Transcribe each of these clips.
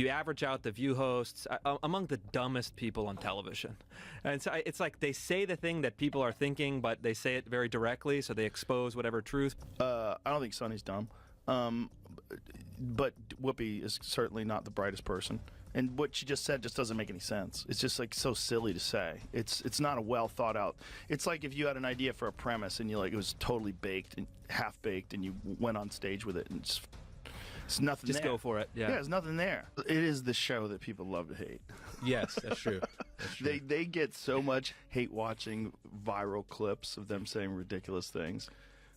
you average out the View hosts, among the dumbest people on television. And so it's like they say the thing that people are thinking, but they say it very directly, so they expose whatever truth. I don't think Sonny's dumb. But Whoopi is certainly not the brightest person. And what she just said just doesn't make any sense. It's just like so silly to say. It's not a well thought out. It's like if you had an idea for a premise and it was totally baked and half baked, and you went on stage with it and it's nothing. Just there. go for it. Yeah, there's nothing there. It is the show that people love to hate. Yes, that's true. That's true. They get so much hate watching viral clips of them saying ridiculous things.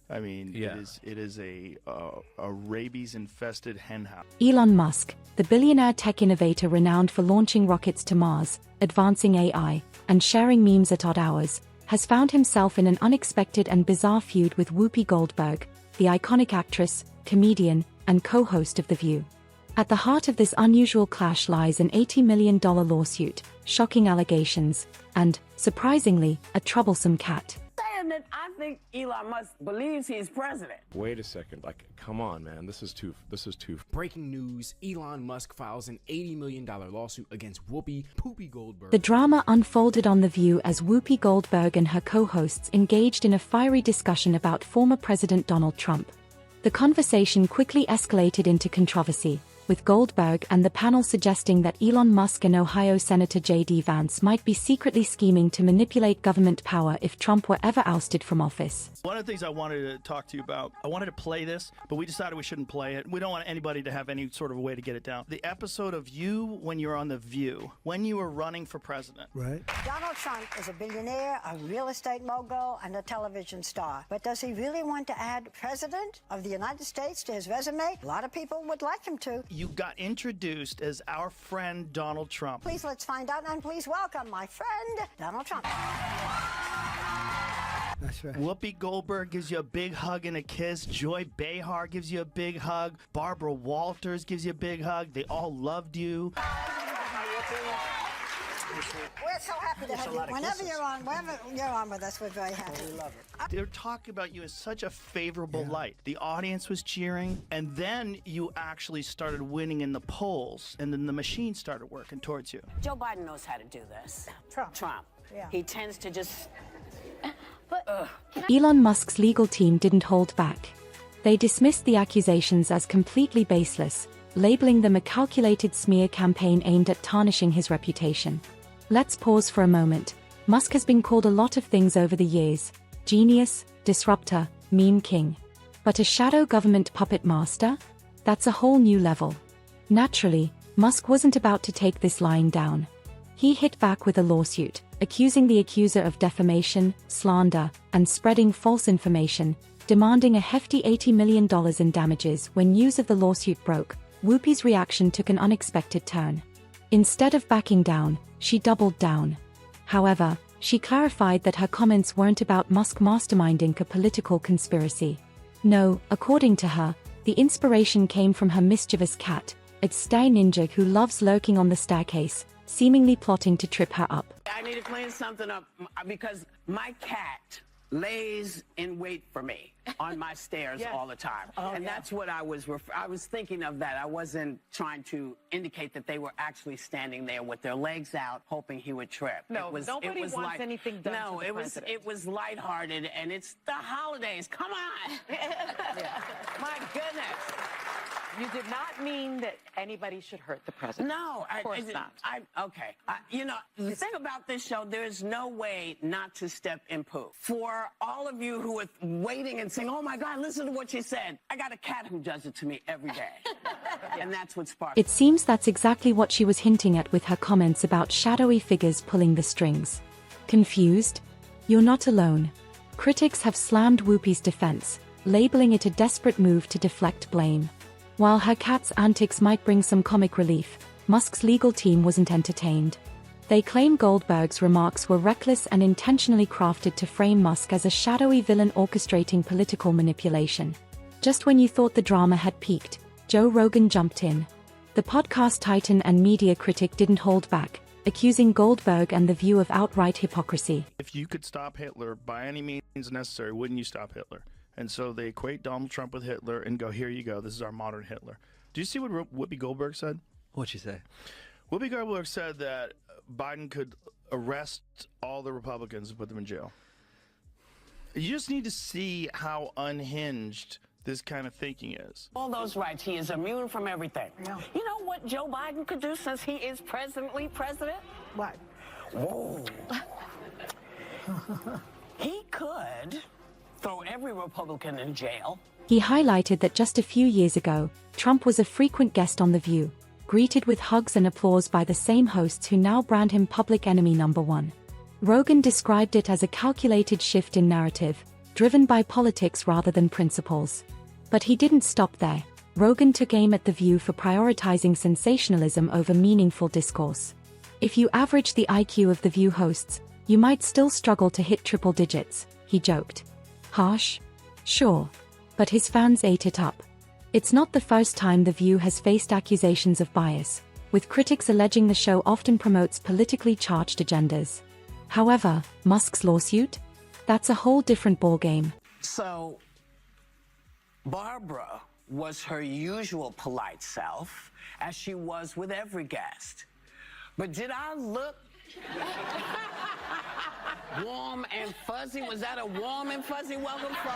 I mean, it is a rabies-infested henhouse. Elon Musk, the billionaire tech innovator renowned for launching rockets to Mars, advancing AI, and sharing memes at odd hours, has found himself in an unexpected and bizarre feud with Whoopi Goldberg, the iconic actress, comedian, and co-host of The View. At the heart of this unusual clash lies an $80 million lawsuit, shocking allegations, and, surprisingly, a troublesome cat. That I think Elon Musk believes he's president. Wait a second, come on, man, this is too. Breaking news, Elon Musk files an $80 million lawsuit against Whoopi Goldberg. The drama unfolded on The View as Whoopi Goldberg and her co-hosts engaged in a fiery discussion about former President Donald Trump. The conversation quickly escalated into controversy, with Goldberg and the panel suggesting that Elon Musk and Ohio Senator J.D. Vance might be secretly scheming to manipulate government power if Trump were ever ousted from office. One of the things I wanted to talk to you about, I wanted to play this, but we decided we shouldn't play it. We don't want anybody to have any sort of way to get it down. The episode of you when you're on The View, when you were running for president. Right. Donald Trump is a billionaire, a real estate mogul, and a television star. But does he really want to add President of the United States to his resume? A lot of people would like him to. You got introduced as our friend Donald Trump. Please let's find out, and please welcome my friend Donald Trump. That's right. Whoopi Goldberg gives you a big hug and a kiss. Joy Behar gives you a big hug. Barbara Walters gives you a big hug. They all loved you. We're so happy to have you. Whenever you're on with us, we're very happy. We love it. They're talking about you in such a favorable light. The audience was cheering, and then you actually started winning in the polls, and then the machine started working towards you. Joe Biden knows how to do this. Trump. Yeah. He tends to just... Elon Musk's legal team didn't hold back. They dismissed the accusations as completely baseless, labeling them a calculated smear campaign aimed at tarnishing his reputation. Let's pause for a moment. Musk has been called a lot of things over the years: genius, disruptor, meme king. But a shadow government puppet master? That's a whole new level. Naturally, Musk wasn't about to take this lying down. He hit back with a lawsuit, accusing the accuser of defamation, slander, and spreading false information, demanding a hefty $80 million in damages. When news of the lawsuit broke, Whoopi's reaction took an unexpected turn. Instead of backing down, she doubled down. However, she clarified that her comments weren't about Musk masterminding a political conspiracy. No, according to her, the inspiration came from her mischievous cat, a stay ninja who loves lurking on the staircase, seemingly plotting to trip her up. I need to clean something up because my cat lays in wait for me on my stairs all the time. And that's what I was thinking of that. I wasn't trying to indicate that they were actually standing there with their legs out, hoping he would trip. No, nobody wants anything done No, to the president. it was lighthearted, and it's the holidays. Come on. My goodness. You did not mean that anybody should hurt the president. No, of course not. Okay. The thing about this show, there's no way not to step in poo. For all of you who are waiting and saying, oh my God, listen to what she said. I got a cat who does it to me every day. And that's what sparked It seems that's exactly what she was hinting at with her comments about shadowy figures pulling the strings. Confused? You're not alone. Critics have slammed Whoopi's defense, labeling it a desperate move to deflect blame. While her cat's antics might bring some comic relief, Musk's legal team wasn't entertained. They claim Goldberg's remarks were reckless and intentionally crafted to frame Musk as a shadowy villain orchestrating political manipulation. Just when you thought the drama had peaked, JoeRogan jumped in. The podcast titan and media critic didn't hold back, accusing Goldberg and The View of outright hypocrisy. If you could stop Hitler by any means necessary, wouldn't you stop Hitler? And so they equate Donald Trump with Hitler and go, here you go, this is our modern Hitler. Do you see what Whoopi Goldberg said? What'd she say? Whoopi Goldberg said that Biden could arrest all the Republicans and put them in jail. You just need to see how unhinged this kind of thinking is. All those rights. He is immune from everything. Yeah. You know what Joe Biden could do since he is presently president? What? Whoa. He could throw every Republican in jail. He highlighted that just a few years ago, Trump was a frequent guest on The View, greeted with hugs and applause by the same hosts who now brand him public enemy number one. Rogan described it as a calculated shift in narrative, driven by politics rather than principles. But he didn't stop there. Rogan took aim at The View for prioritizing sensationalism over meaningful discourse. If you average the IQ of The View hosts, you might still struggle to hit triple digits, he joked. Harsh? Sure. But his fans ate it up. It's not the first time The View has faced accusations of bias, with critics alleging the show often promotes politically charged agendas. However, Musk's lawsuit? That's a whole different ballgame. So, Barbara was her usual polite self, as she was with every guest. But did I look warm and fuzzy? Was that a warm and fuzzy welcome from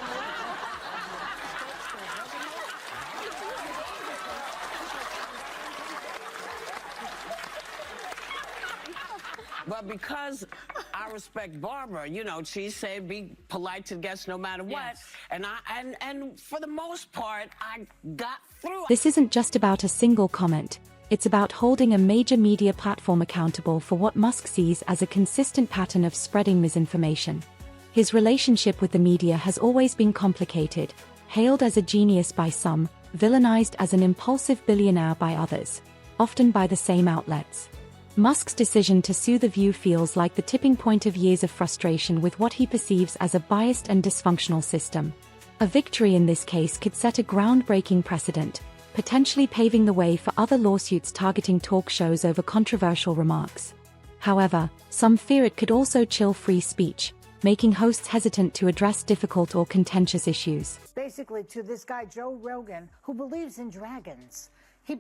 But because I respect Barbara, you know, she said be polite to guests no matter what. Yes. And for the most part, I got through. This isn't just about a single comment. It's about holding a major media platform accountable for what Musk sees as a consistent pattern of spreading misinformation. His relationship with the media has always been complicated, hailed as a genius by some, villainized as an impulsive billionaire by others, often by the same outlets. Musk's decision to sue The View feels like the tipping point of years of frustration with what he perceives as a biased and dysfunctional system. A victory in this case could set a groundbreaking precedent, potentially paving the way for other lawsuits targeting talk shows over controversial remarks. However, some fear it could also chill free speech, making hosts hesitant to address difficult or contentious issues. Basically, to this guy, JoeRogan, who believes in dragons.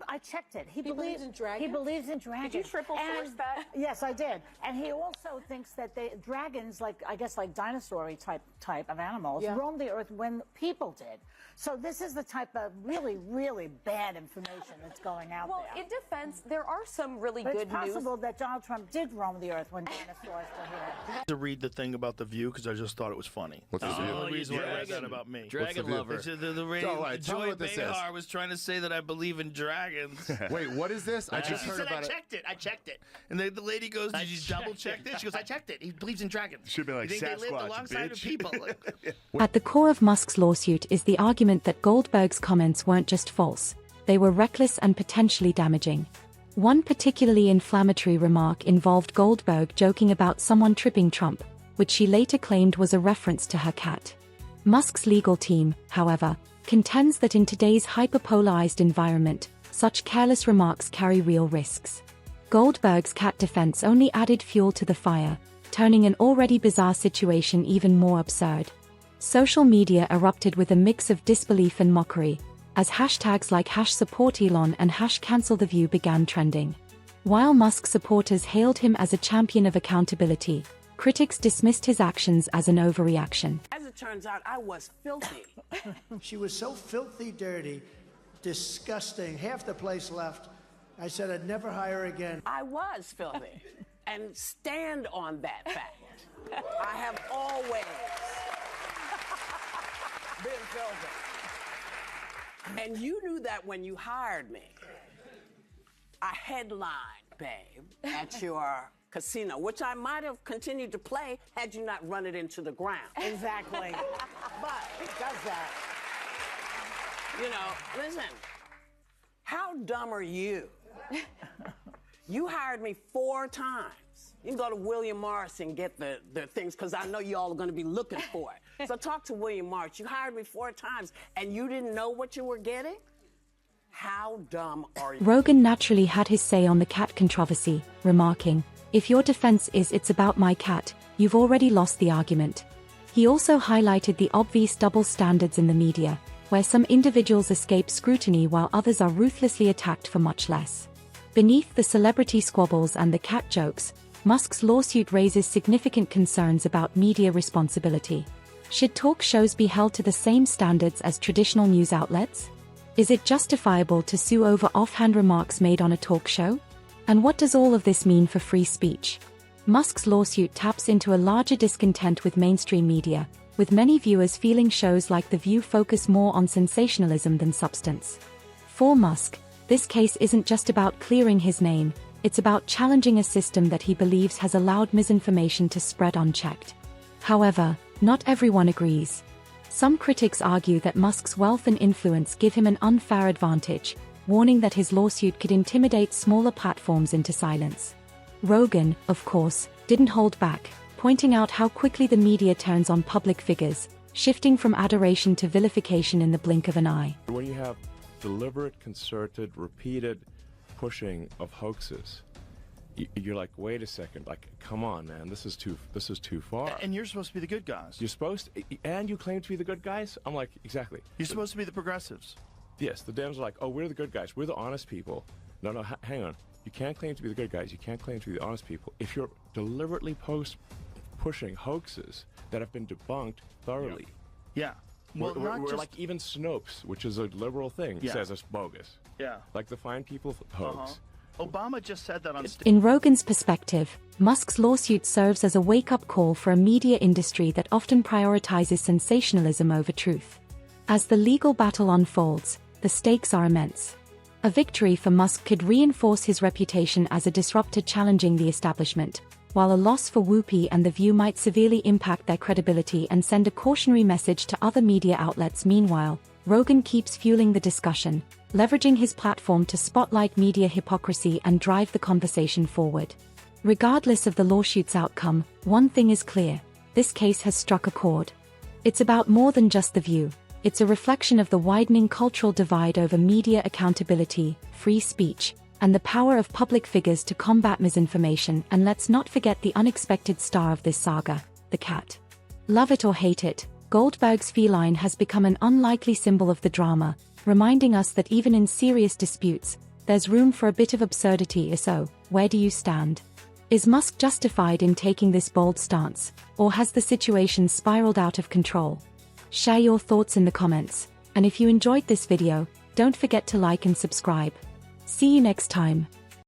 I checked it. He believes in dragons? He believes in dragons. Did you triple source that? Yes, I did. And he also thinks that dragons, like, I guess, like dinosaur-y type of animals, roamed the earth when people did. So this is the type of really, really bad information that's going out there. Well, in defense, there are some really but good it's possible that Donald Trump did roam the earth when dinosaurs were here. To read the thing about The View because I just thought it was funny. What's the That's the View? only reason why I read that about me. Dragon lover. Joy Behar was trying to say that I believe in dragons. Wait, what is this? I just heard about it. I checked it. And the lady goes, did you double check this? She goes, I checked it. He believes in dragons. Should be like you think Sasquatch, they lived alongside of people? At the core of Musk's lawsuit is the argument that Goldberg's comments weren't just false, they were reckless and potentially damaging. One particularly inflammatory remark involved Goldberg joking about someone tripping Trump, which she later claimed was a reference to her cat. Musk's legal team, however, contends that in today's hyperpolarized environment, such careless remarks carry real risks. Goldberg's cat defense only added fuel to the fire, turning an already bizarre situation even more absurd. Social media erupted with a mix of disbelief and mockery, as hashtags like #SupportElon and #CancelTheView began trending. While Musk supporters hailed him as a champion of accountability, critics dismissed his actions as an overreaction. As it turns out, I was filthy. She was so filthy dirty, disgusting, half the place left. I said I'd never hire her again. I was filthy. And stand on that fact. I have always been filthy. And you knew that when you hired me. I headlined, babe, at your casino, which I might have continued to play had you not run it into the ground. Exactly. But it does that. You know, listen, how dumb are you? You hired me 4 times. You can go to William Morris and get the things, because I know you all are going to be looking for it. So talk to William Morris. You hired me 4 times, and you didn't know what you were getting? How dumb are you? Rogan naturally had his say on the cat controversy, remarking, "If your defense is it's about my cat, you've already lost the argument." He also highlighted the obvious double standards in the media, where some individuals escape scrutiny while others are ruthlessly attacked for much less. Beneath the celebrity squabbles and the cat jokes, Musk's lawsuit raises significant concerns about media responsibility. Should talk shows be held to the same standards as traditional news outlets? Is it justifiable to sue over offhand remarks made on a talk show? And what does all of this mean for free speech? Musk's lawsuit taps into a larger discontent with mainstream media, with many viewers feeling shows like The View focus more on sensationalism than substance. For Musk, this case isn't just about clearing his name, it's about challenging a system that he believes has allowed misinformation to spread unchecked. However, not everyone agrees. Some critics argue that Musk's wealth and influence give him an unfair advantage, warning that his lawsuit could intimidate smaller platforms into silence. Rogan, of course, didn't hold back, pointing out how quickly the media turns on public figures, shifting from adoration to vilification in the blink of an eye. When you have deliberate, concerted, repeated pushing of hoaxes, you're like, wait a second, like, come on, man, this is too far. And you're supposed to be the good guys. You're supposed to, and you claim to be the good guys? I'm like, exactly. You're supposed to be the progressives. Yes, the Dems are like, oh, we're the good guys. We're the honest people. No, hang on. You can't claim to be the good guys. You can't claim to be the honest people. If you're deliberately pushing hoaxes that have been debunked thoroughly. Yeah. Well, we're like even Snopes, which is a liberal thing, says it's bogus. Yeah. Like the Fine People hoax. Obama just said that on stage. In Rogan's perspective, Musk's lawsuit serves as a wake-up call for a media industry that often prioritizes sensationalism over truth. As the legal battle unfolds, the stakes are immense. A victory for Musk could reinforce his reputation as a disruptor challenging the establishment, while a loss for Whoopi and The View might severely impact their credibility and send a cautionary message to other media outlets. Meanwhile, Rogan keeps fueling the discussion, leveraging his platform to spotlight media hypocrisy and drive the conversation forward. Regardless of the lawsuit's outcome, one thing is clear: this case has struck a chord. It's about more than just The View. It's a reflection of the widening cultural divide over media accountability, free speech, and the power of public figures to combat misinformation. And let's not forget the unexpected star of this saga, the cat. Love it or hate it, Goldberg's feline has become an unlikely symbol of the drama, reminding us that even in serious disputes, there's room for a bit of absurdity. So, where do you stand? Is Musk justified in taking this bold stance, or has the situation spiraled out of control? Share your thoughts in the comments, and if you enjoyed this video, don't forget to like and subscribe. See you next time.